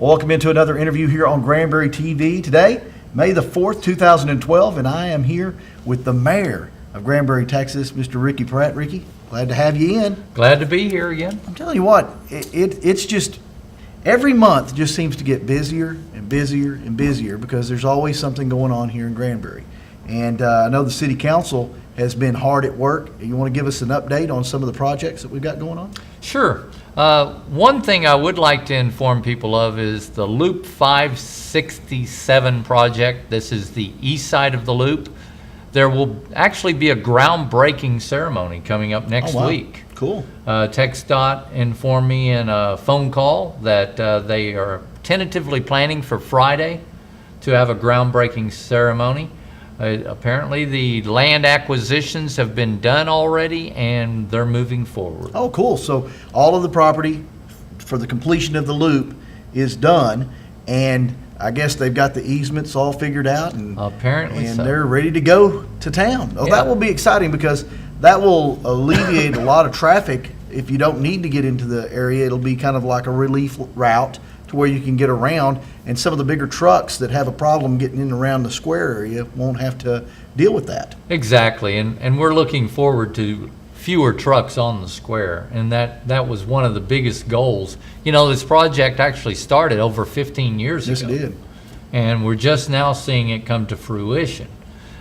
Welcome into another interview here on Granbury TV. Today, May the 4th, 2012, and I am here with the mayor of Granbury, Texas, Mr. Rickie Pratt. Rickie, glad to have you in. Glad to be here again. I'm telling you what, it's just, every month just seems to get busier and busier and busier because there's always something going on here in Granbury. And I know the city council has been hard at work. You want to give us an update on some of the projects that we've got going on? Sure. One thing I would like to inform people of is the Loop 567 project. This is the east side of the loop. There will actually be a groundbreaking ceremony coming up next week. Cool. TxDOT informed me in a phone call that they are tentatively planning for Friday to have a groundbreaking ceremony. Apparently the land acquisitions have been done already and they're moving forward. Oh, cool. So all of the property for the completion of the loop is done, and I guess they've got the easements all figured out, and apparently so. They're ready to go to town. Oh, yeah. That will be exciting because that will alleviate a lot of traffic. If you don't need to get into the area, it'll be kind of like a relief route to where you can get around, and some of the bigger trucks that have a problem getting in and around the square area won't have to deal with that. Exactly, and we're looking forward to fewer trucks on the square, and that was one of the biggest goals. You know, this project actually started over 15 years ago. Yes, it did. And we're just now seeing it come to fruition.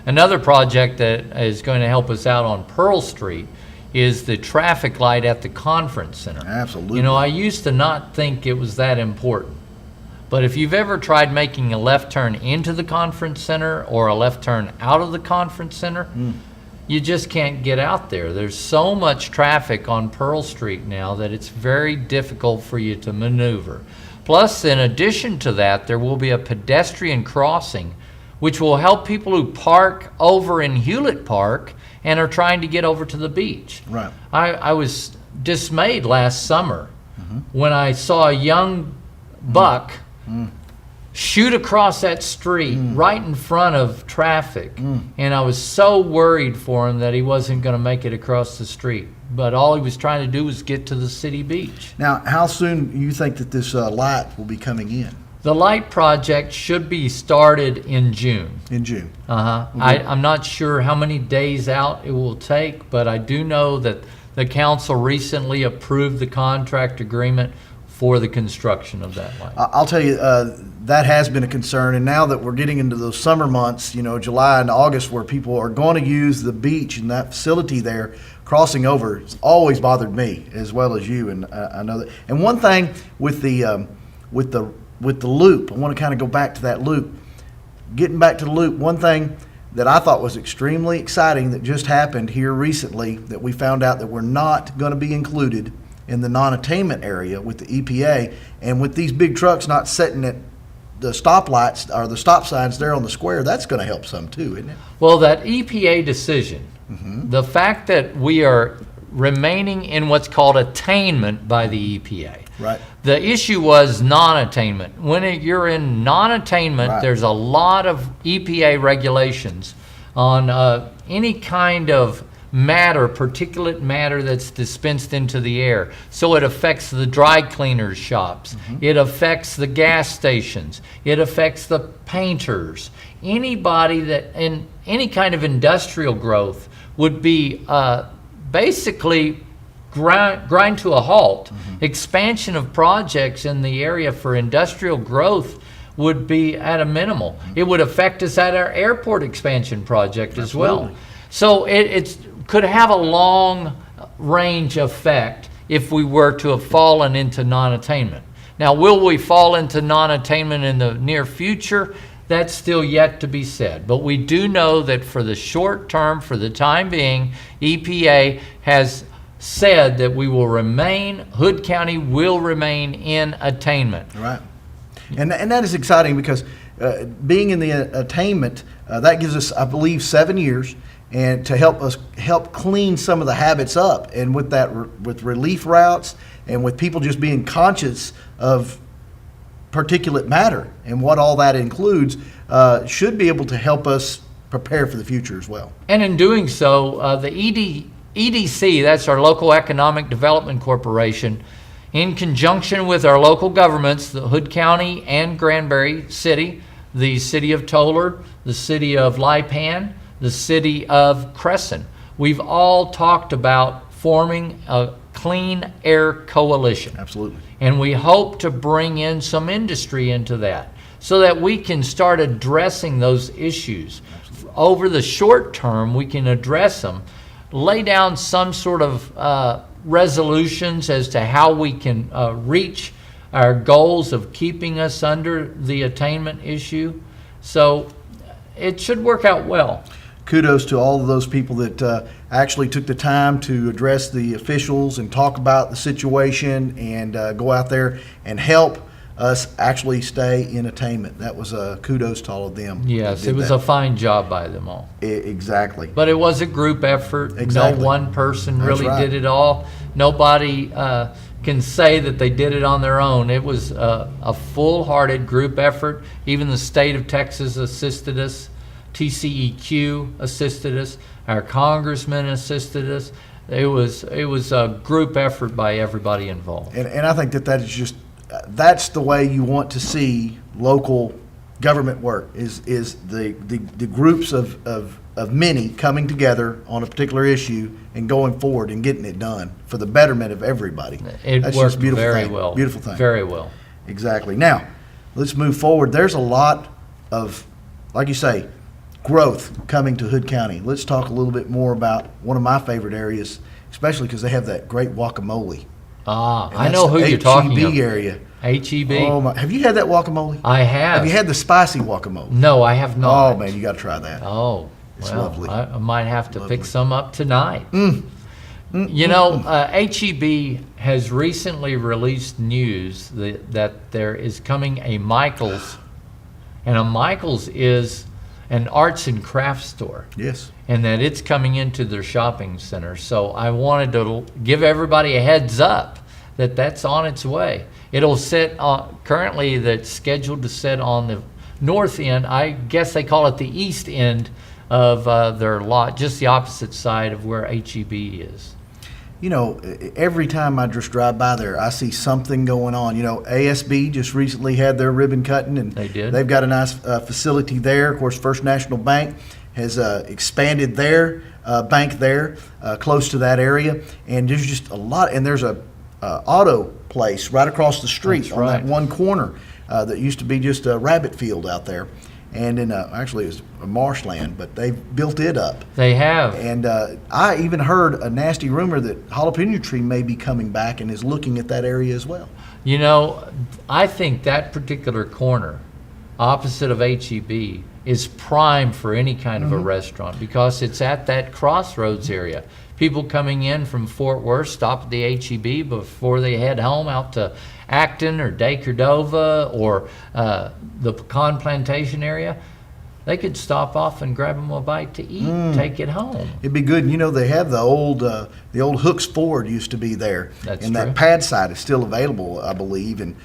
Another project that is going to help us out on Pearl Street is the traffic light at the conference center. Absolutely. You know, I used to not think it was that important. But if you've ever tried making a left turn into the conference center or a left turn out of the conference center, you just can't get out there. There's so much traffic on Pearl Street now that it's very difficult for you to maneuver. Plus, in addition to that, there will be a pedestrian crossing which will help people who park over in Hewlett Park and are trying to get over to the beach. Right. I was dismayed last summer when I saw a young buck shoot across that street right in front of traffic, and I was so worried for him that he wasn't going to make it across the street. But all he was trying to do was get to the city beach. Now, how soon do you think that this light will be coming in? The light project should be started in June. In June. I'm not sure how many days out it will take, but I do know that the council recently approved the contract agreement for the construction of that light. I'll tell you, that has been a concern, and now that we're getting into those summer months, you know, July and August, where people are going to use the beach and that facility there, crossing over, it's always bothered me as well as you, and I know that. And one thing with the loop, I want to kind of go back to that loop. Getting back to the loop, one thing that I thought was extremely exciting that just happened here recently, that we found out that we're not going to be included in the non-attainment area with the EPA, and with these big trucks not sitting at the stoplights or the stop signs there on the square, that's going to help some too, isn't it? Well, that EPA decision, the fact that we are remaining in what's called attainment by the EPA. Right. The issue was non-attainment. When you're in non-attainment, there's a lot of EPA regulations on any kind of matter, particulate matter that's dispensed into the air. So it affects the dry cleaners shops. It affects the gas stations. It affects the painters. Anybody that in any kind of industrial growth would be basically grind to a halt. Expansion of projects in the area for industrial growth would be at a minimal. It would affect us at our airport expansion project as well. So it could have a long range effect if we were to have fallen into non-attainment. Now, will we fall into non-attainment in the near future? That's still yet to be said. But we do know that for the short term, for the time being, EPA has said that we will remain, Hood County will remain in attainment. Right. And that is exciting because being in the attainment, that gives us, I believe, 7 years, and to help clean some of the habits up. And with that, with relief routes and with people just being conscious of particulate matter and what all that includes, should be able to help us prepare for the future as well. And in doing so, the EDC, that's our Local Economic Development Corporation, in conjunction with our local governments, the Hood County and Granbury City, the city of Tollard, the city of Lipan, the city of Crescent, we've all talked about forming a clean air coalition. Absolutely. And we hope to bring in some industry into that so that we can start addressing those issues. Over the short term, we can address them, lay down some sort of resolutions as to how we can reach our goals of keeping us under the attainment issue. So it should work out well. Kudos to all of those people that actually took the time to address the officials and talk about the situation and go out there and help us actually stay in attainment. That was kudos to all of them. Yes, it was a fine job by them all. Exactly. But it was a group effort. Exactly. No one person That's really right. did it all. Nobody can say that they did it on their own. It was a full-hearted group effort. Even the state of Texas assisted us. TCEQ assisted us. Our congressman assisted us. It was a group effort by everybody involved. And I think that is just, that's the way you want to see local government work, is the groups of many coming together on a particular issue and going forward and getting it done for the betterment of everybody. It That's worked just a beautiful very thing. well. Beautiful thing. Very well. Exactly. Now, let's move forward. There's a lot of, like you say, growth coming to Hood County. Let's talk a little bit more about one of my favorite areas, especially because they have that great guacamole. Ah, And I that's know the who you're talking HEB about. area. HEB. Oh my! Have you had that guacamole? I have. Have you had the spicy guacamole? No, I have not. Oh man, you got to try that. Oh, It's well, lovely. I might have to Lovely. pick some up tonight. You know, HEB has recently released news that there is coming a Michael's, and a Michael's is an arts and crafts store, Yes. and that it's coming into their shopping center. So I wanted to give everybody a heads up that that's on its way. It'll sit currently that's scheduled to sit on the north end. I guess they call it the east end of their lot, just the opposite side of where HEB is. You know, every time I just drive by there, I see something going on. You know, ASB just recently had their ribbon cutting, and They did. they've got a nice facility there. Of course, First National Bank has expanded their bank there, close to that area, and there's just a lot. And there's a auto place right across the street That's on right. that one corner that used to be just a rabbit field out there, and in actually it was a marshland, but they've built it up. They have. And I even heard a nasty rumor that Jalapeno Tree may be coming back and is looking at that area as well. You know, I think that particular corner, opposite of HEB, is prime for any kind of a restaurant because it's at that crossroads area. People coming in from Fort Worth stop at the HEB before they head home out to Acton or Day Cordova or the Pecan Plantation area. They could stop off and grab them a bite to eat, take it home. It'd be good. You know, they have the old Hooks Ford used to be there. That's and true. that pad site is still available, I believe. And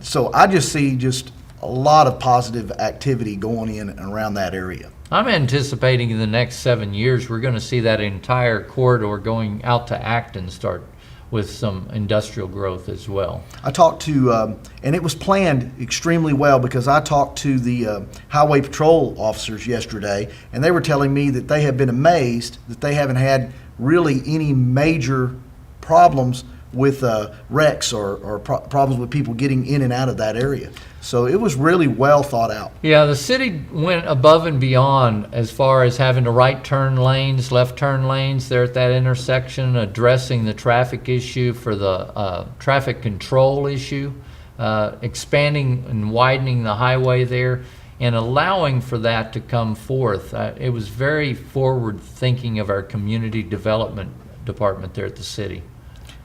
so I just see just a lot of positive activity going in and around that area. I'm anticipating in the next 7 years, we're going to see that entire corridor going out to Acton start with some industrial growth as well. I talked to, and it was planned extremely well because I talked to the highway patrol officers yesterday, and they were telling me that they have been amazed that they haven't had really any major problems with wrecks or problems with people getting in and out of that area. So it was really well thought out. Yeah, the city went above and beyond as far as having the right turn lanes, left turn lanes there at that intersection, addressing the traffic issue for the traffic control issue, expanding and widening the highway there, and allowing for that to come forth. It was very forward thinking of our community development department there at the city.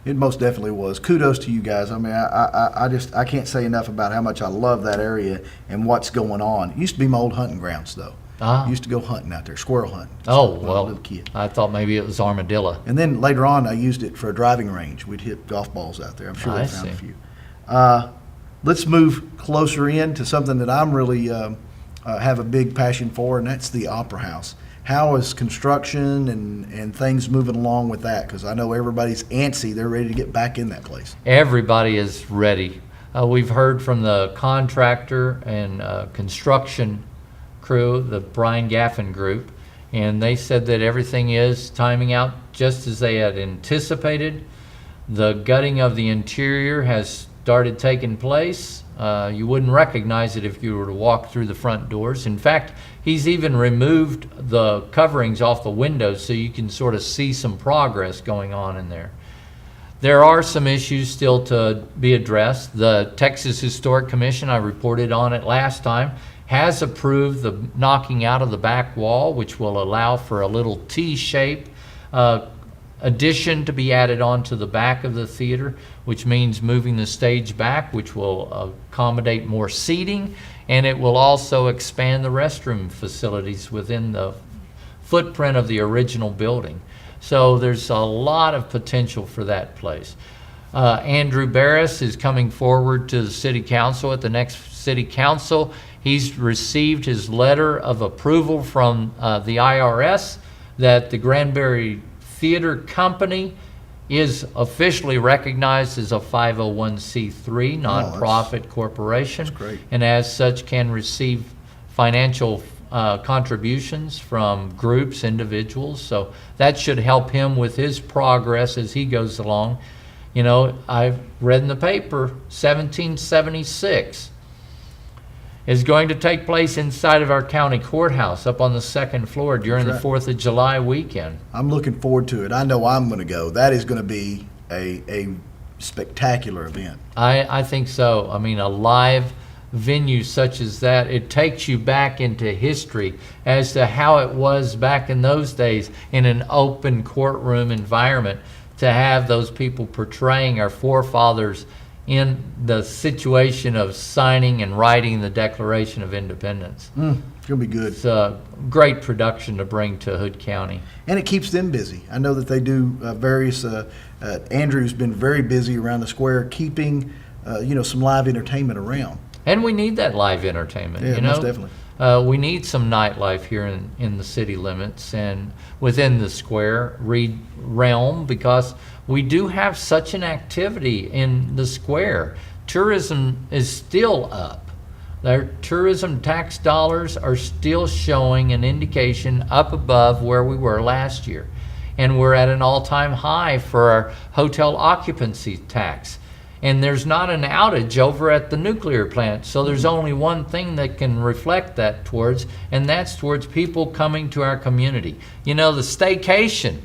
It most definitely was. Kudos to you guys. I mean, I can't say enough about how much I love that area and what's going on. It used to be my old hunting grounds, though. Ah. I used to go hunting out there, squirrel hunting. Oh, when I was a well, little kid. I thought maybe it was armadillo. And then later on, I used it for a driving range. We'd hit golf balls out there. I'm sure I they found a see. few. Let's move closer in to something that I'm really have a big passion for, and that's the Opera House. how is construction and things moving along with that? Because I know everybody's antsy. They're ready to get back in that place. Everybody is ready. We've heard from the contractor and construction crew, the Brian Gaffin Group, and they said that everything is timing out just as they had anticipated. The gutting of the interior has started taking place. You wouldn't recognize it if you were to walk through the front doors. In fact, he's even removed the coverings off the windows so you can sort of see some progress going on in there. There are some issues still to be addressed. The Texas Historic Commission, I reported on it last time, has approved the knocking out of the back wall, which will allow for a little T-shape addition to be added onto the back of the theater, which means moving the stage back, which will accommodate more seating, and it will also expand the restroom facilities within the footprint of the original building. So there's a lot of potential for that place. Andrew Barris is coming forward to the City Council at the next City Council. He's received his letter of approval from the IRS that the Granbury Theater Company is officially recognized as a 501c3 nonprofit corporation. That's great. And as such can receive financial contributions from groups, individuals. So that should help him with his progress as he goes along. You know, I've read in the paper 1776 is going to take place inside of our county courthouse up on the second floor during the 4th of July weekend. I'm looking forward to it. I know I'm going to go. That is going to be a spectacular event. I think so. I mean, a live venue such as that, it takes you back into history as to how it was back in those days in an open courtroom environment, to have those people portraying our forefathers in the situation of signing and writing the Declaration of Independence. It's going to be good. It's a great production to bring to Hood County. And it keeps them busy. I know that they do various, Andrew's been very busy around the square keeping, some live entertainment around. And we need that live entertainment. Yeah, you know? most definitely. We need some nightlife here in the city limits and within the square realm, because we do have such an activity in the square. Tourism is still up. Their tourism tax dollars are still showing an indication up above where we were last year. And we're at an all-time high for our hotel occupancy tax. And there's not an outage over at the nuclear plant. So there's only one thing that can reflect that towards, and that's towards people coming to our community. You know, the staycation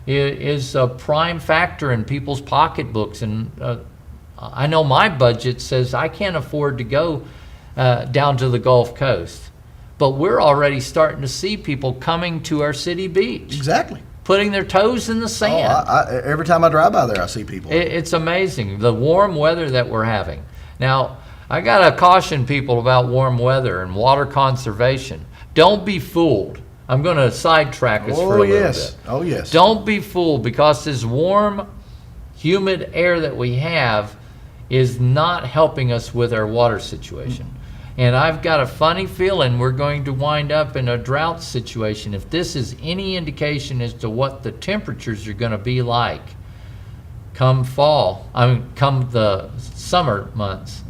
is a prime factor in people's pocketbooks. And I know my budget says I can't afford to go down to the Gulf Coast. But we're already starting to see people coming to our city beach. Exactly. Putting their toes in the sand. Every time I drive by there, I see people. It's amazing, the warm weather that we're having. Now, I got to caution people about warm weather and water conservation. Don't be fooled. I'm going to sidetrack us for a little bit. Oh, yes. Don't be fooled, because this warm, humid air that we have is not helping us with our water situation. And I've got a funny feeling we're going to wind up in a drought situation. If this is any indication as to what the temperatures are going to be like come the summer months,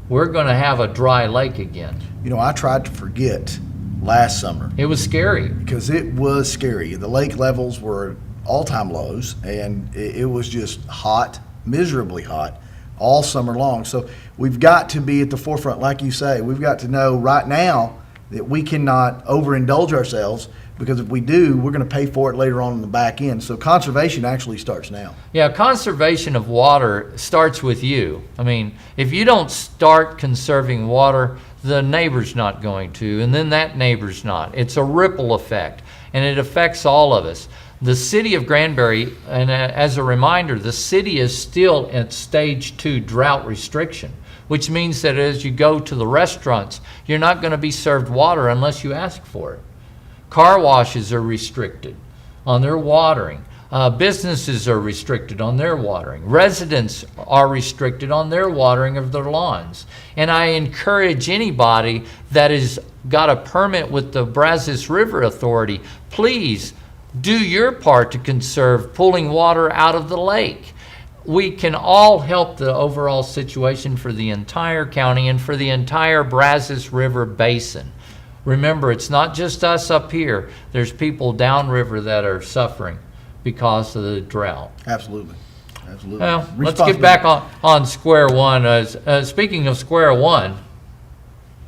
we're going to have a dry lake again. You know, I tried to forget last summer. It was scary. Because it was scary. The lake levels were all-time lows, and it was just hot, miserably hot, all summer long. So we've got to be at the forefront, like you say. We've got to know right now that we cannot overindulge ourselves, because if we do, we're going to pay for it later on in the back end. So conservation actually starts now. Yeah, conservation of water starts with you. I mean, if you don't start conserving water, the neighbor's not going to, and then that neighbor's not. It's a ripple effect, and it affects all of us. The city of Granbury, and as a reminder, the city is still at stage 2 drought restriction, which means that as you go to the restaurants, you're not going to be served water unless you ask for it. Car washes are restricted on their watering. Businesses are restricted on their watering. Residents are restricted on their watering of their lawns. And I encourage anybody that has got a permit with the Brazos River Authority, please do your part to conserve pulling water out of the lake. We can all help the overall situation for the entire county and for the entire Brazos River Basin. Remember, it's not just us up here. There's people downriver that are suffering because of the drought. Absolutely. Absolutely. Well, let's get back on square one. Speaking of square one,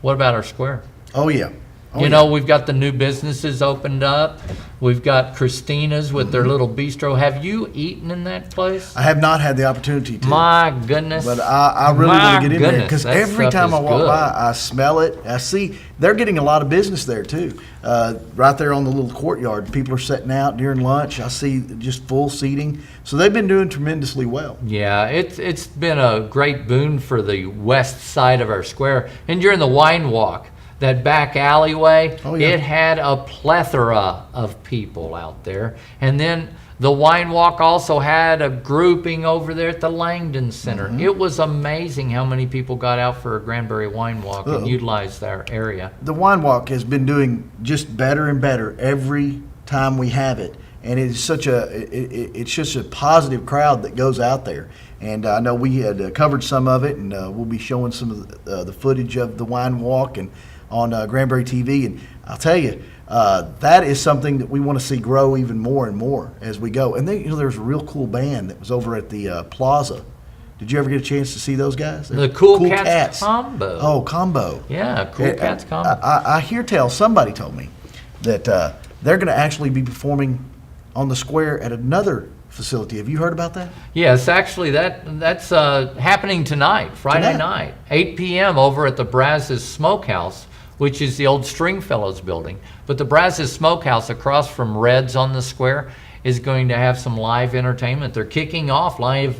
what about our square? Oh, yeah. Oh, You know, we've got the new businesses opened up. We've got Christina's with their little bistro. Have you eaten in that place? I have not had the opportunity to. My goodness. But I really want to get in there because that every stuff time I is walk good. by, I smell it. I see they're getting a lot of business there too. Right there on the little courtyard, people are setting out during lunch. I see just full seating. So they've been doing tremendously well. Yeah, it's been a great boon for the west side of our square. And during the wine walk, that back alleyway, Oh, yeah. it had a plethora of people out there. And then the wine walk also had a grouping over there at the Langdon Center. Mm-hmm. It was amazing how many people got out for a Granbury wine walk and Uh-oh. utilized our area. The wine walk has been doing just better and better every time we have it, and it's such it's just a positive crowd that goes out there. And I know we had covered some of it, and we'll be showing some of the footage of the wine walk and on Granbury TV. And I'll tell you, that is something that we want to see grow even more and more as we go. And there's a real cool band that was over at the Plaza. Did you ever get a chance to see those guys? The Cool Cats Combo. Oh, combo. Yeah, Cool Cats Combo. I hear tell, somebody told me that they're going to actually be performing on the square at another facility. Have you heard about that? Yes, actually, that's happening tonight, Friday Tonight? night, 8 p.m. over at the Brazos Smokehouse, which is the old Stringfellows building. But the Brazos Smokehouse across from Red's on the square is going to have some live entertainment. They're kicking off live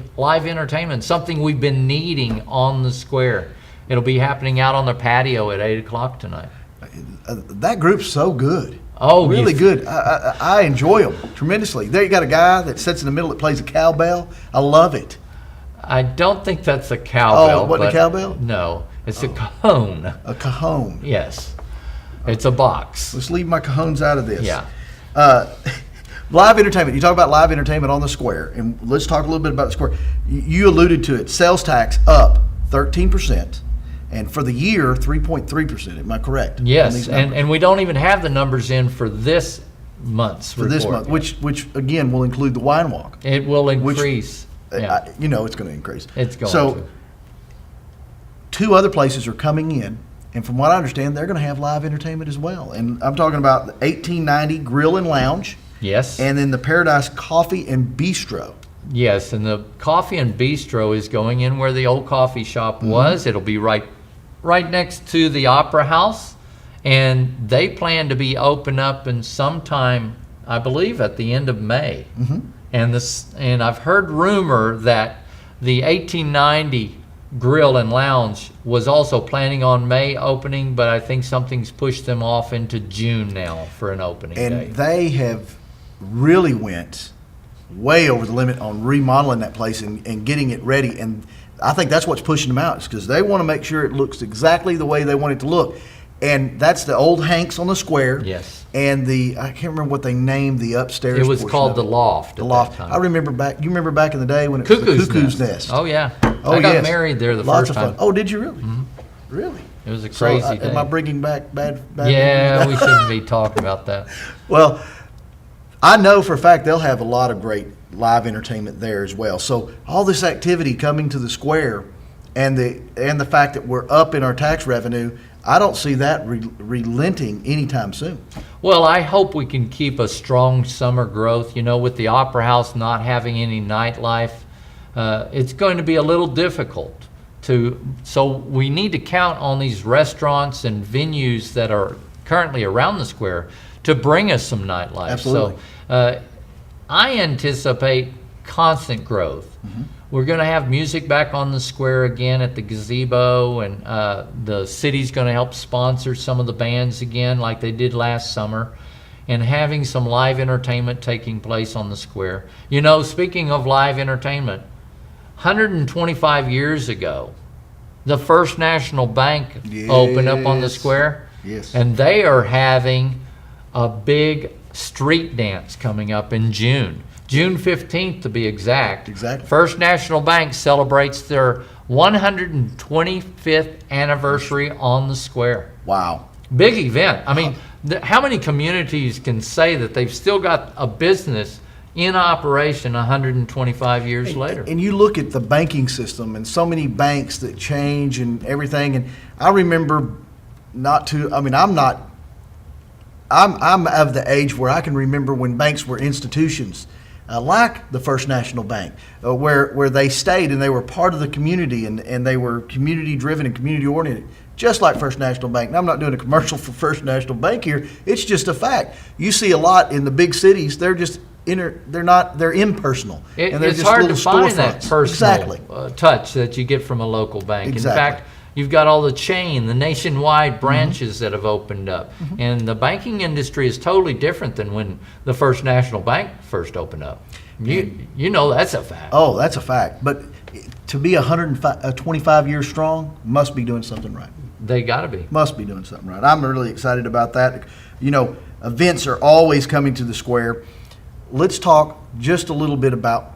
entertainment, something we've been needing on the square. It'll be happening out on the patio at 8 o'clock tonight. That group's so good. Oh, really you- good. I enjoy them tremendously. There you got a guy that sits in the middle that plays a cowbell. I love it. I don't think that's a cowbell. Oh, it wasn't a but cowbell? No, it's a cajon. A cajon. Yes, it's a box. Let's leave my cajones out of this. Yeah. Live entertainment. You talk about live entertainment on the square, and let's talk a little bit about the square. You alluded to it. Sales tax up 13%, and for the year 3.3%. Am I correct? on Yes, these numbers? and we don't even have the numbers in for this month's for this report. month, which again will include the wine walk. It will increase. Yeah, It's going to increase. it's going So, to. two other places are coming in, and from what I understand, they're going to have live entertainment as well. And I'm talking about the 1890 Grill and Lounge, Yes, and then the Paradise Coffee and Bistro. yes, and the coffee and bistro is going in where the old coffee shop was. It'll be right next to the Opera House, and they plan to be open up in sometime, I believe, at the end of May. And I've heard rumor that the 1890 Grill and Lounge was also planning on May opening, but I think something's pushed them off into June now for an opening And date. they have really went way over the limit on remodeling that place and getting it ready. And I think that's what's pushing them out, is because they want to make sure it looks exactly the way they want it to look. And that's the old Hanks on the square. Yes. And I can't remember what they named the upstairs. It was portion called of the it. Loft. The at Loft. That time. I remember back. You remember back in the day when it was Cuckoo's the Cuckoo's Nest. Oh yeah. Oh, I got yes. married there the Lots first of time. fun. Oh, did you really? Really? It was a So, crazy day. am I bringing back bad? Yeah, memories? we shouldn't be talking about that. Well, I know for a fact they'll have a lot of great live entertainment there as well. So all this activity coming to the square, and the fact that we're up in our tax revenue, I don't see that relenting anytime soon. Well, I hope we can keep a strong summer growth. You know, with the Opera House not having any nightlife, it's going to be a little difficult so we need to count on these restaurants and venues that are currently around the square to bring us some nightlife. Absolutely. So I anticipate constant growth. We're going to have music back on the square again at the gazebo, and the city's going to help sponsor some of the bands again like they did last summer. and having some live entertainment taking place on the square. You know, speaking of live entertainment, 125 years ago, the First National Bank opened up on the square. Yes. And they are having a big street dance coming up in June. June 15th to be exact. Exactly. First National Bank celebrates their 125th anniversary on the square. Wow. Big event. I mean, how many communities can say that they've still got a business in operation 125 years later? And you look at the banking system and so many banks that change and everything. And I remember I'm of the age where I can remember when banks were institutions, like the First National Bank, where they stayed and they were part of the community and they were community driven and community oriented, just like First National Bank. Now, I'm not doing a commercial for First National Bank here. It's just a fact. You see a lot in the big cities. They're just they're impersonal. And they're it's just hard to little find that storefronts. personal Exactly. touch that you get from a local bank. Exactly. In fact, you've got all the nationwide branches that have opened up. And the banking industry is totally different than when the First National Bank first opened up. You know that's a fact. Oh, that's a fact. But to be 25 years strong, must be doing something right. They got to be. Must be doing something right. I'm really excited about that. You know, events are always coming to the square. Let's talk just a little bit about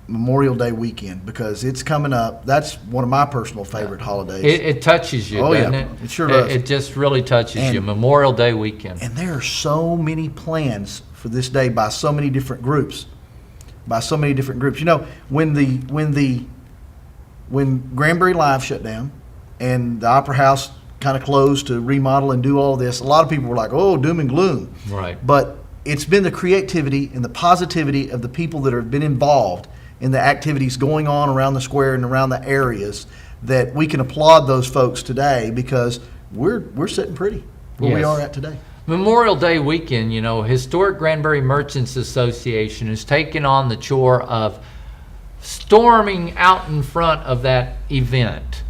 Memorial Day weekend, because it's coming up. That's one of my personal favorite holidays. It touches you, Oh, doesn't yeah. it? It sure does. It just really touches And- you. Memorial Day weekend. And there are so many plans for this day by so many different groups. You know, when Granbury Live shut down and the Opera House kind of closed to remodel and do all this, a lot of people were like, oh, doom and gloom. Right. But it's been the creativity and the positivity of the people that have been involved in the activities going on around the square and around the areas that we can applaud those folks today, because we're sitting pretty where we Yes. are at today. Memorial Day weekend, you know, Historic Granbury Merchants Association has taken on the chore of storming out in front of that event.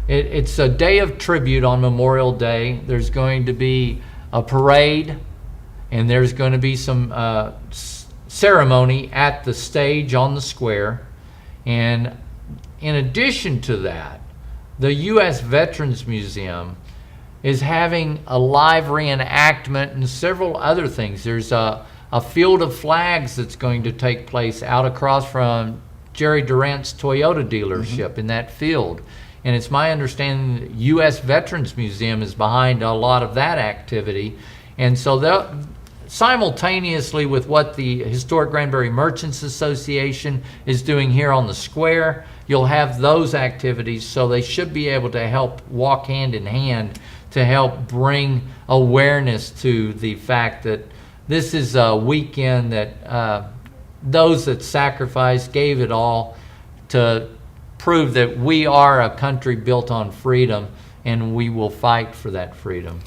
It's a day of tribute on Memorial Day. There's going to be a parade, and there's going to be some ceremony at the stage on the square. And in addition to that, the U.S. Veterans Museum is having a live reenactment and several other things. There's a field of flags that's going to take place out across from Jerry Durant's Toyota dealership in that field. And it's my understanding the U.S. Veterans Museum is behind a lot of that activity. And so they'll simultaneously with what the Historic Granbury Merchants Association is doing here on the square, you'll have those activities, so they should be able to help walk hand in hand to help bring awareness to the fact that this is a weekend that those that sacrificed, gave it all to prove that we are a country built on freedom, and we will fight for that freedom.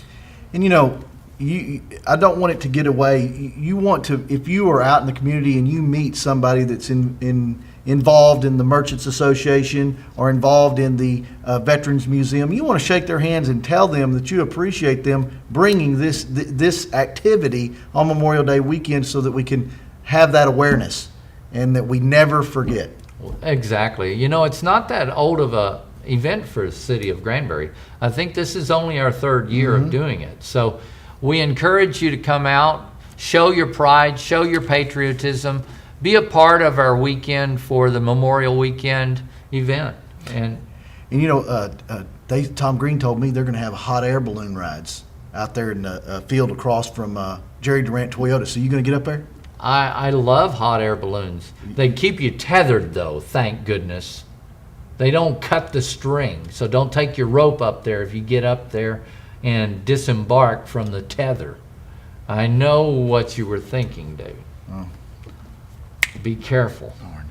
And you know, I don't want it to get away. You want to, if you are out in the community and you meet somebody that's involved in the Merchants Association or involved in the Veterans Museum, you want to shake their hands and tell them that you appreciate them bringing this activity on Memorial Day weekend, so that we can have that awareness and that we never forget. Exactly. You know, it's not that old of a event for the city of Granbury. I think this is only our third year of doing it. So we encourage you to come out, show your pride, show your patriotism, be a part of our weekend for the Memorial Weekend event. And you know, Tom Green told me they're going to have hot air balloon rides out there in the field across from Jerry Durant Toyota. So you going to get up there? I love hot air balloons. They keep you tethered, though, thank goodness. They don't cut the string, so don't take your rope up there if you get up there and disembark from the tether. I know what you were thinking, David. Oh. Be careful. Darn.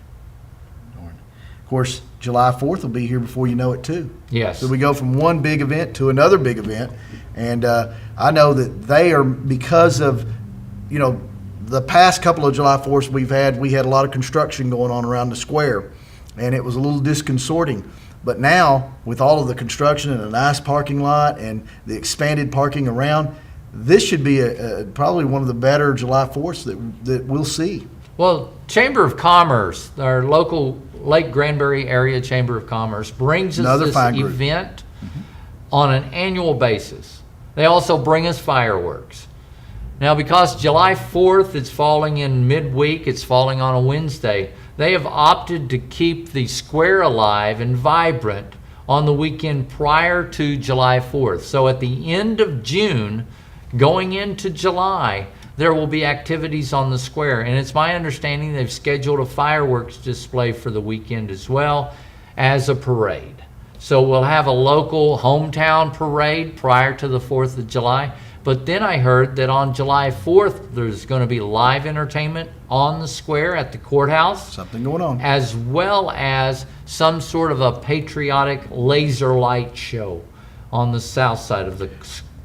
Of course, July 4th will be here before you know it, too. Yes. So we go from one big event to another big event. And I know that they are, because of, you know, the past couple of July 4ths we had a lot of construction going on around the square, and it was a little disconcerting. But now, with all of the construction and a nice parking lot and the expanded parking around, this should be probably one of the better July 4ths that we'll see. Well, Chamber of Commerce, our local Lake Granbury area Chamber of Commerce, brings us Another this fine group. event on an annual basis. They also bring us fireworks. Now, because July 4th is falling in midweek, it's falling on a Wednesday, they have opted to keep the square alive and vibrant on the weekend prior to July 4th. So at the end of June, going into July, there will be activities on the square. And it's my understanding they've scheduled a fireworks display for the weekend as well as a parade. So we'll have a local hometown parade prior to the 4th of July. But then I heard that on July 4th, there's going to be live entertainment on the square at the courthouse. Something going on. As well as some sort of a patriotic laser light show on the south side of the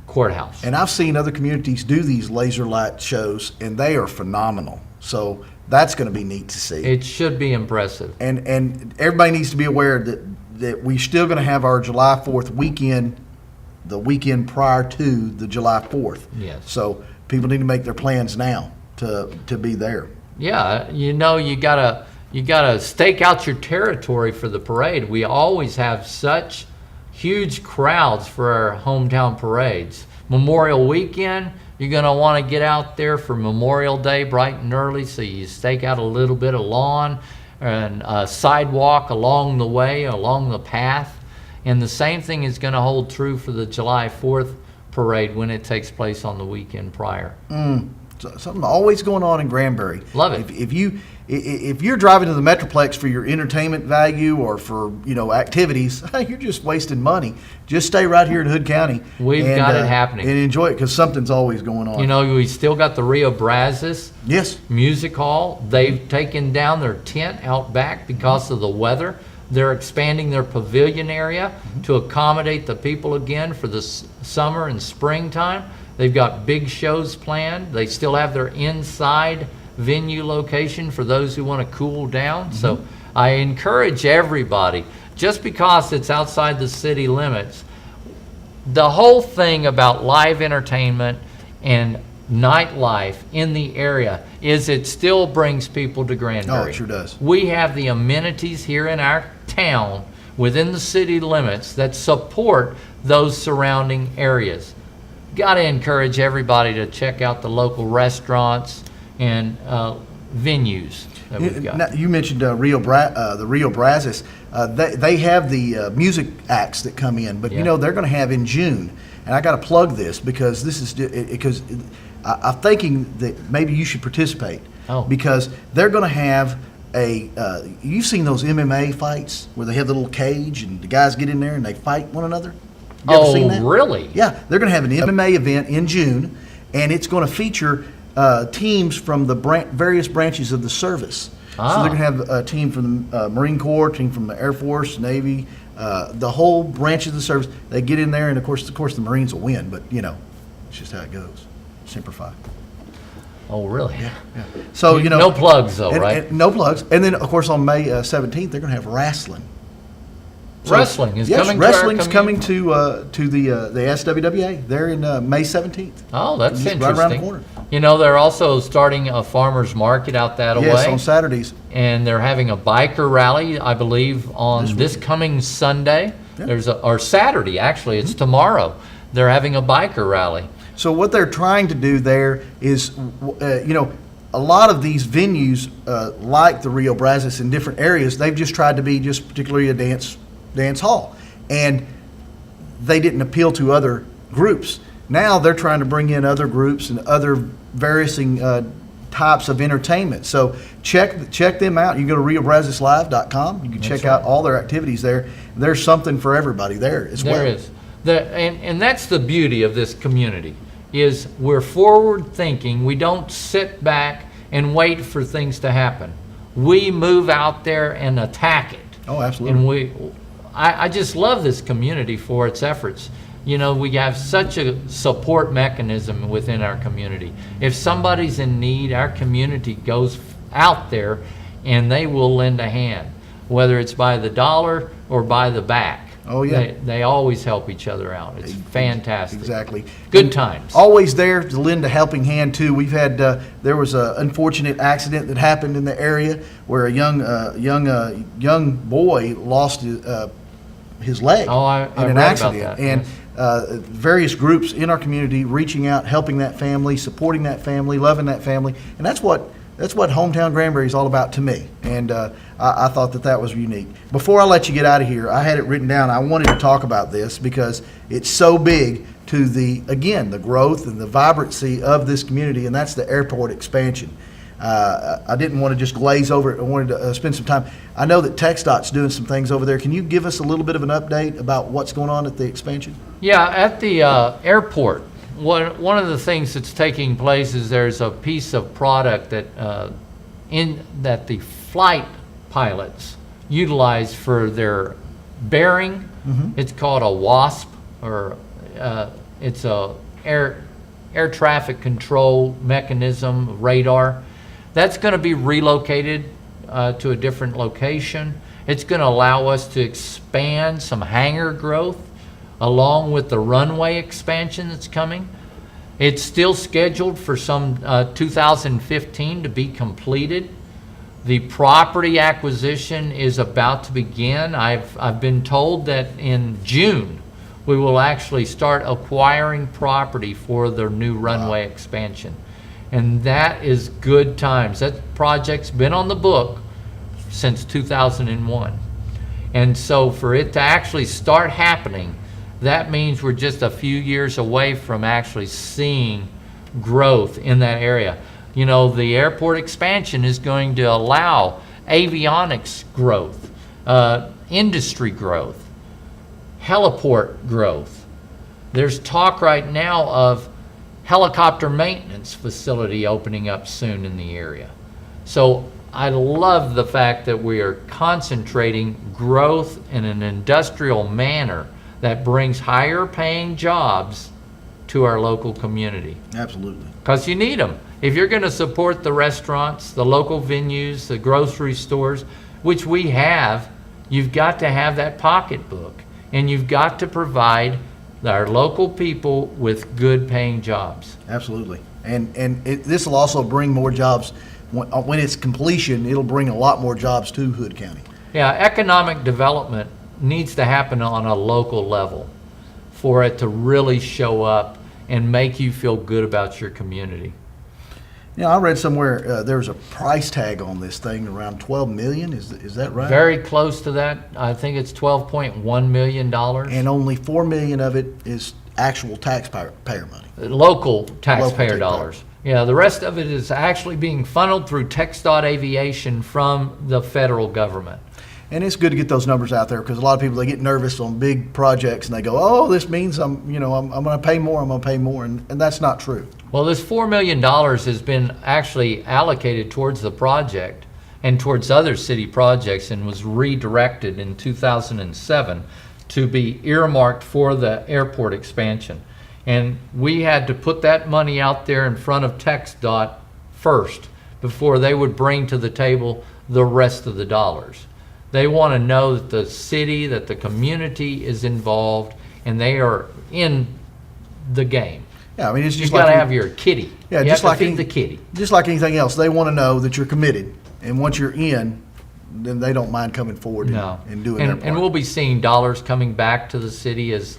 courthouse. And I've seen other communities do these laser light shows, and they are phenomenal. So that's going to be neat to see. It should be impressive. And everybody needs to be aware that we're still going to have our July 4th weekend, the weekend prior to the July 4th. Yes. So people need to make their plans now to be there. Yeah, you gotta stake out your territory for the parade. We always have such huge crowds for our hometown parades. Memorial weekend, you're gonna want to get out there for Memorial Day bright and early, so you stake out a little bit of lawn and a sidewalk along the way, along the path. And the same thing is going to hold true for the July 4th parade when it takes place on the weekend prior. So something always going on in Granbury. Love it. If you're driving to the Metroplex for your entertainment value or for activities, you're just wasting money. Just stay right here in Hood County. We've got it happening. And enjoy it because something's always going on. We still got the Rio Brazos Yes. Music Hall. They've taken down their tent out back because of the weather. They're expanding their pavilion area to accommodate the people again for the summer and springtime. They've got big shows planned. They still have their inside venue location for those who want to cool down. So I encourage everybody, just because it's outside the city limits, the whole thing about live entertainment and nightlife in the area is it still brings people to Granbury. Oh, it sure does. We have the amenities here in our town within the city limits that support those surrounding areas. Got to encourage everybody to check out the local restaurants and venues that we've got. Now, you mentioned the Rio Brazos. They have the music acts that come in, but Yeah. they're going to have in June. And I got to plug this because I'm thinking that maybe you should participate. Oh. Because they're going to have you've seen those MMA fights where they have the little cage and the guys get in there and they fight one another? You ever seen that? Really? Yeah, they're going to have an MMA event in June, and it's going to feature teams from the various branches of the service. So they're going to have a team from the Marine Corps, team from the Air Force, Navy, the whole branch of the service. They get in there, and of course, the Marines will win. But it's just how it goes. Semper Fi. Oh, really? Yeah. So no plugs though, and, right? and no plugs. And then of course on May 17th they're going to have wrestling. Wrestling is coming. Wrestling's coming to the SWWA. They're in May 17th. Oh, that's Just interesting. right around the corner. They're also starting a farmers market out that way. Yes, on Saturdays. And they're having a biker rally, I believe, on this coming Sunday. Yeah. Or Saturday, actually. It's tomorrow. They're having a biker rally. So what they're trying to do there is, a lot of these venues, like the Rio Brazos in different areas, they've just tried to be just particularly a dance hall, and they didn't appeal to other groups. Now they're trying to bring in other groups and other varying types of entertainment. So check them out. You can go to riobrazoslive.com. You can check out all their activities there. There's something for everybody there as well. There is. And that's the beauty of this community, is we're forward thinking. We don't sit back and wait for things to happen. We move out there and attack it. Oh, absolutely. And I just love this community for its efforts. We have such a support mechanism within our community. If somebody's in need, our community goes out there and they will lend a hand, whether it's by the dollar or by the back. Oh, yeah. They always help each other out. It's fantastic. Exactly. Good times. Always there to lend a helping hand too. We've had there was an unfortunate accident that happened in the area where a young boy lost his leg Oh, I in read an about accident, that, and yes. various groups in our community reaching out, helping that family, supporting that family, loving that family, and that's what hometown Granbury is all about to me. And I thought that was unique. Before I let you get out of here, I had it written down. I wanted to talk about this because it's so big to the growth and the vibrancy of this community, and that's the airport expansion. I didn't want to just glaze over it. I wanted to spend some time. I know that TxDOT's doing some things over there. Can you give us a little bit of an update about what's going on at the expansion? Yeah, at the airport, one of the things that's taking place is there's a piece of product that that the flight pilots utilize for their bearing. Mm-hmm. It's called a WASP, or it's a air traffic control mechanism, radar. That's going to be relocated to a different location. It's going to allow us to expand some hangar growth along with the runway expansion that's coming. It's still scheduled for some 2015 to be completed. The property acquisition is about to begin. I've been told that in June we will actually start acquiring property for the new runway expansion. And that is good times. That project's been on the book since 2001. And so for it to actually start happening, that means we're just a few years away from actually seeing growth in that area. You know, the airport expansion is going to allow avionics growth, industry growth, heliport growth. There's talk right now of helicopter maintenance facility opening up soon in the area. So I love the fact that we are concentrating growth in an industrial manner that brings higher paying jobs to our local community. Absolutely. Because you need them. If you're going to support the restaurants, the local venues, the grocery stores, which we have, you've got to have that pocketbook. And you've got to provide our local people with good paying jobs. Absolutely. And this will also bring more jobs. When it's completion, it'll bring a lot more jobs to Hood County. Yeah, economic development needs to happen on a local level for it to really show up and make you feel good about your community. Yeah, I read somewhere there was a price tag on this thing around $12 million. Is that right? Very close to that. I think it's $12.1 million. And only $4 million of it is actual taxpayer money. Local taxpayer taxpayer. dollars. Yeah, the rest of it is actually being funneled through TxDOT Aviation from the federal government. And it's good to get those numbers out there because a lot of people, they get nervous on big projects and they go, oh, this means I'm going to pay more, and that's not true. Well, this $4 million has been actually allocated towards the project and towards other city projects and was redirected in 2007 to be earmarked for the airport expansion. And we had to put that money out there in front of TxDOT first before they would bring to the table the rest of the dollars. They want to know that the city, that the community is involved, and they are in the game. Yeah, I mean, it's just You've got like to have your kitty. Yeah, you just have like to feed the kitty. Just like anything else, they want to know that you're committed, and once you're in, then they don't mind coming forward and doing their part. And we'll be seeing dollars coming back to the city as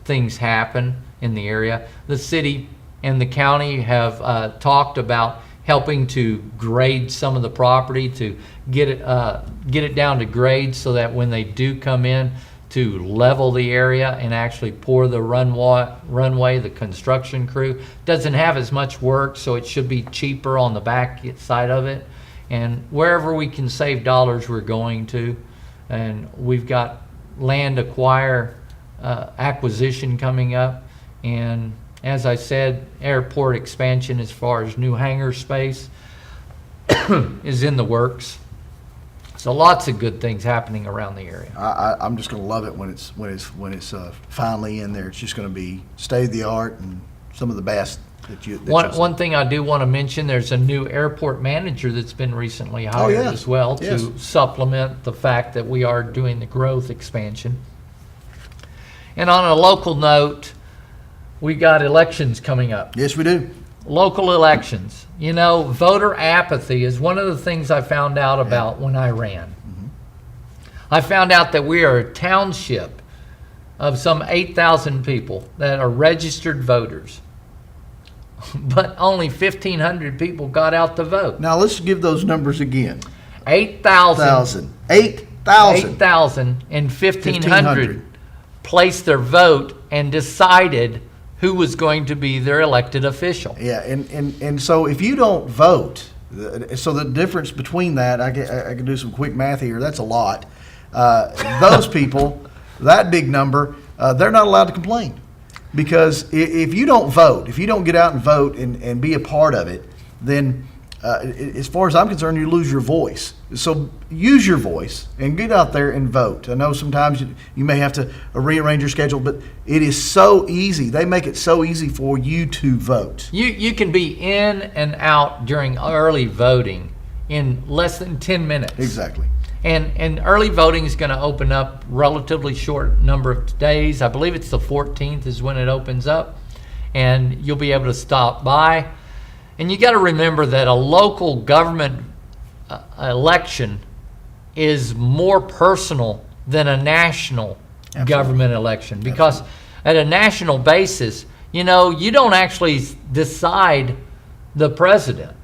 things happen in the area. The city and the county have talked about helping to grade some of the property to get it down to grade so that when they do come in to level the area and actually pour the runway, the construction crew doesn't have as much work, so it should be cheaper on the back side of it. And wherever we can save dollars, we're going to. And we've got land acquisition coming up. And as I said, airport expansion as far as new hangar space is in the works. So lots of good things happening around the area. I'm just going to love it when it's finally in there. It's just going to be state of the art and some of the best that you. One thing I do want to mention: there's a new airport manager that's been recently hired as well to supplement the fact that we are doing the growth expansion. And on a local note, we got elections coming up. Yes, we do. Local elections. You know, voter apathy is one of the things I found out about when I ran. I found out that we are a township of some 8,000 people that are registered voters, but only 1,500 people got out to vote. Now let's give those numbers again. 8,000. 8,000. 8,000 and 1,500 placed their vote and decided who was going to be their elected official. Yeah, and so if you don't vote, so the difference between that, I can do some quick math here, that's a lot. Those people, that big number, they're not allowed to complain. Because if you don't vote, if you don't get out and vote and be a part of it, then as far as I'm concerned, you lose your voice. So use your voice and get out there and vote. I know sometimes you may have to rearrange your schedule, but it is so easy. They make it so easy for you to vote. You can be in and out during early voting in less than 10 minutes. Exactly. And early voting is going to open up relatively short number of days. I believe it's the 14th is when it opens up, and you'll be able to stop by. And you got to remember that a local government election is more personal than a national government election, because at a national basis, you know, you don't actually decide the president.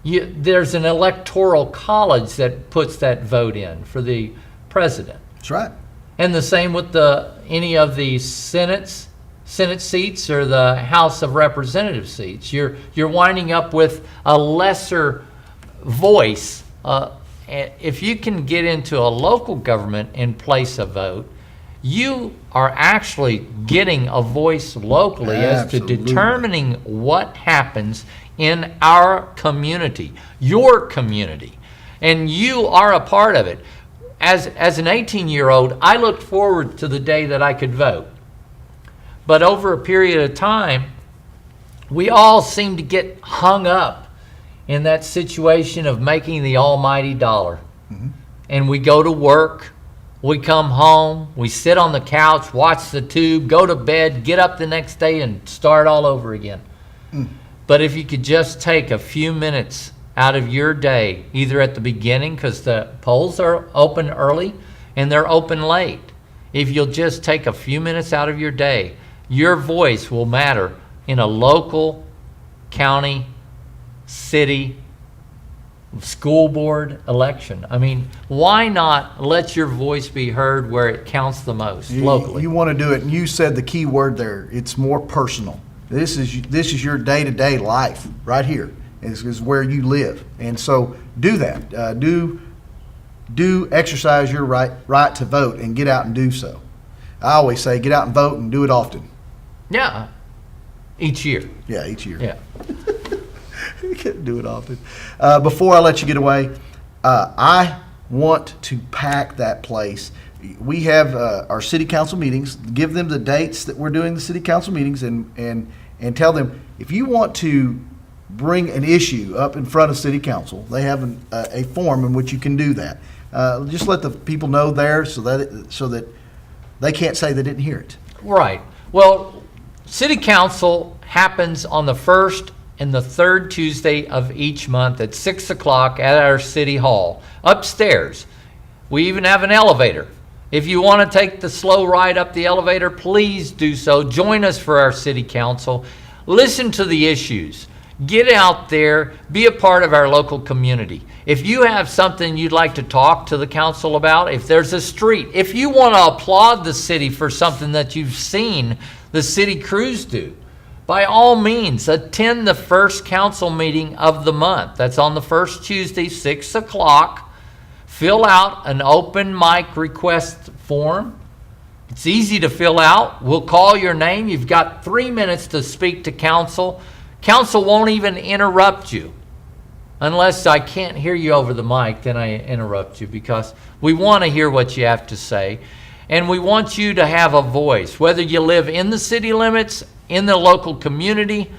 There's an electoral college that puts that vote in for the president. That's right. And the same with any of the Senate seats or the House of Representative seats. You're winding up with a lesser voice. If you can get into a local government and place a vote, you are actually getting a voice locally as to determining what happens in our community, your community, and you are a part of it. As an 18-year-old, I looked forward to the day that I could vote. But over a period of time, we all seem to get hung up in that situation of making the almighty dollar. Mm-hmm. And we go to work, we come home, we sit on the couch, watch the tube, go to bed, get up the next day and start all over again. Mm. But if you could just take a few minutes out of your day, either at the beginning, because the polls are open early and they're open late. If you'll just take a few minutes out of your day, your voice will matter in a local, county, city, school board election. I mean, why not let your voice be heard where it counts the most, locally? You want to do it, and you said the key word there. It's more personal. This is your day-to-day life right here. This is where you live, and so do that. Do exercise your right to vote and get out and do so. I always say get out and vote and do it often. Yeah, each year. Yeah, each year. Yeah. You can't do it often. Before I let you get away, I want to pack that place. We have our city council meetings. Give them the dates that we're doing the city council meetings, and tell them if you want to bring an issue up in front of city council, they have a form in which you can do that. Just let the people know there so that they can't say they didn't hear it. Right. Well, city council happens on the first and the third Tuesday of each month at 6 o'clock at our city hall upstairs. We even have an elevator. If you want to take the slow ride up the elevator, please do so. Join us for our city council. Listen to the issues. Get out there. Be a part of our local community. If you have something you'd like to talk to the council about, if there's a street, if you want to applaud the city for something that you've seen the city crews do, by all means, attend the first council meeting of the month. That's on the first Tuesday, 6 o'clock. Fill out an open mic request form. It's easy to fill out. We'll call your name. You've got 3 minutes to speak to council. Council won't even interrupt you. Unless I can't hear you over the mic, then I interrupt you, because we want to hear what you have to say. And we want you to have a voice. Whether you live in the city limits, in the local community,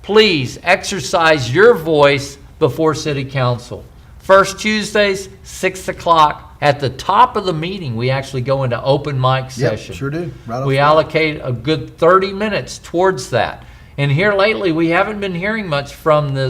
please exercise your voice before city council. First Tuesdays, 6 o'clock. At the top of the meeting, we actually go into open mic session. Sure do. Right off We the bat. allocate a good 30 minutes towards that. And here lately, we haven't been hearing much from the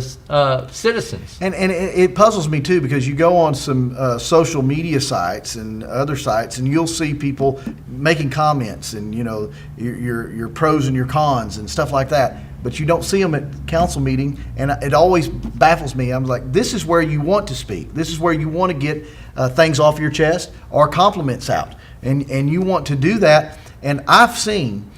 citizens. And it puzzles me too, because you go on some social media sites and other sites, and you'll see people making comments and, you know, your pros and your cons and stuff like that. But you don't see them at council meeting, and it always baffles me. I'm like, this is where you want to speak. This is where you want to get things off your chest or compliments out, and you want to do that. And I've seen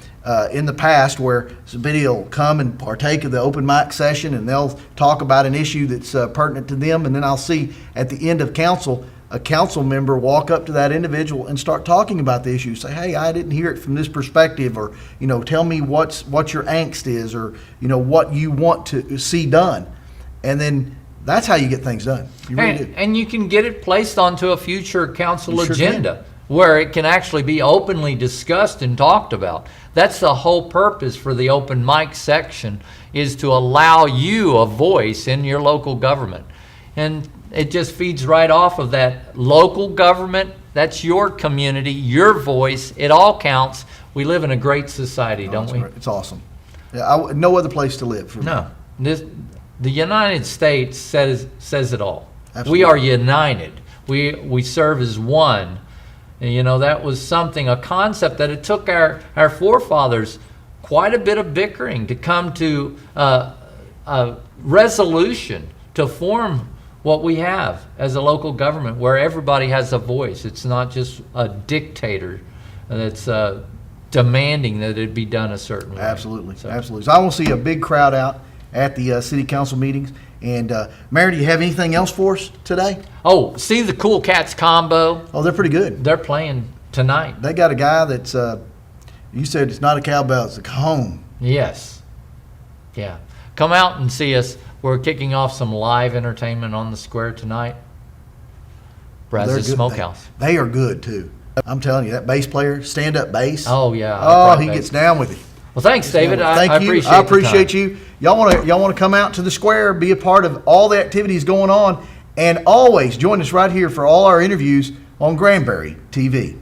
in the past where somebody will come and partake of the open mic session, and they'll talk about an issue that's pertinent to them, and then I'll see at the end of council a council member walk up to that individual and start talking about the issue. Say, hey, I didn't hear it from this perspective, or, you know, tell me what your angst is, or, you know, what you want to see done. And then that's how you get things done. You really do. And you can get it placed onto a future council You sure agenda where it can actually be openly discussed and talked about. That's the whole purpose for the open mic section, is to allow you a voice in your local government. And it just feeds right off of that local government. That's your community, your voice. It all counts. We live in a great society, don't we? It's awesome. Yeah, no other place to live for me. No. The United States says it all. Absolutely. We are united. We serve as one. And, you know, that was something, a concept that it took our forefathers quite a bit of bickering to come to a resolution to form what we have as a local government, where everybody has a voice. It's not just a dictator that's demanding that it be done a certain way. Absolutely, absolutely. So I want to see a big crowd out at the city council meetings. And Mayor, do you have anything else for us today? Oh, see the Cool Cats combo? Oh, they're pretty good. They're playing tonight. They got a guy that's, you said it's not a cowbell, it's a cajon. Yes. Yeah. Come out and see us. We're kicking off some live entertainment on the square tonight. Brazos They're good. Smokehouse. They are good too. I'm telling you, that bass player, stand-up bass. Oh, yeah. Oh, he gets down with it. Well, thanks, David. Thank I you. appreciate I the appreciate time. you. Y'all want to come out to the square, be a part of all the activities going on, and always join us right here for all our interviews on Granbury TV.